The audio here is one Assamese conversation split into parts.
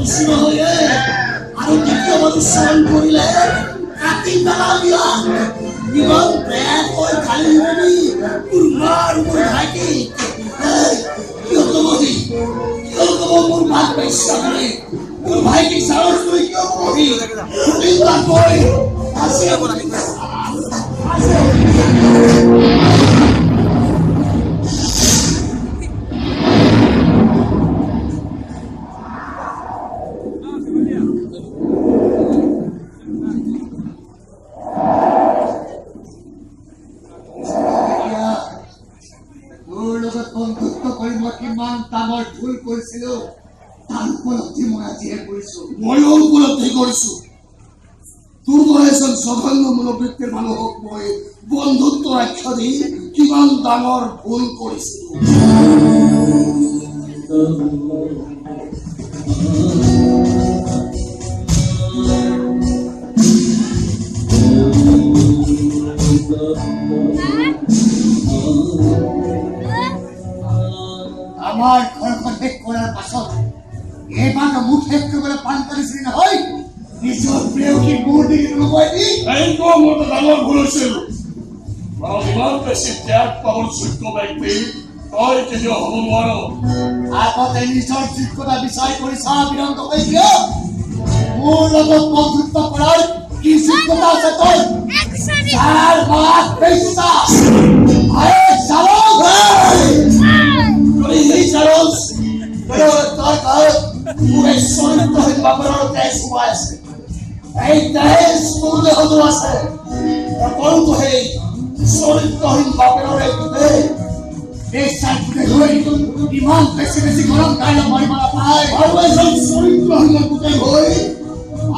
খুশি নহয়ে আৰু দ্বিতীয়বাৰ উচ্চাৰণ কৰিলে কাটি পেলাবিয়া ইমান বেয়াকৈ খালি মেলি তোৰ মা আৰু মোৰ ভাইটি কিয় কবহি মোৰ ভাত পইচা কৰে তোৰ ভাইটি চাউল তুই কিয় কবহি কৈ আছে ভুল কৰিছিলো তাৰ উপলব্ধি মই আজিহে কৰিছো ময়ো উপলব্ধি কৰিছো তোৰ দৰে এজন জঘন্য মনোবৃত্তিৰ মানুহক মই বন্ধুত্ব আখ্যা দি কিমান ডাঙৰ ভুল কৰিছিলো আমাৰ ঘৰখন শেষ কৰাৰ পাছত এইবাৰ মুখ শেষ কৰিবলৈ পান কৰিছিলি নহয় নিজৰ প্ৰেয়সী মোৰ দিগি লগাই দি এইটো মোৰ ডাঙৰ ভুল হৈছিল ইমান বেছি ত্যাগ পাবৰ যোগ্য ব্যক্তি তই কেতিয়াও হ'ব নোৱাৰ আগতে নিজৰ যোগ্যতা বিচাৰি কৰি চাহ বিৰন্ত কৰি দিয় মোৰ লগত বন্ধুত্ব কৰাৰ কি যোগ্যতা আছে তই চাৰ মাত পেইছা চৰিত্ৰহীন বাপেৰৰ তেজ সোমাই আছে এই তেজ মোৰ দেহতো আছে পৰন্তু সেই চৰিত্ৰহীন বাপেৰৰ এই চাইটোতে হৈ ইমান বেছি বেছি গৰম কাইলৈ মাৰিব নাপায় আৰু এজন চৰিত্ৰহীন গোটেই হৈ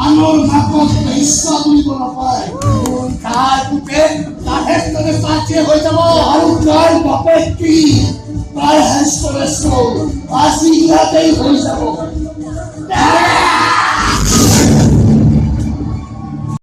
আনৰ নাকত ইচ্ছা বুলিব নাপায় তাৰ গোটেই তাহেষ্টৰে চাচিয়ে হৈ যাব আৰু তাৰ বাপেক কি তাৰ হেষ্টৰে আজি ইয়াতেই হৈ যাব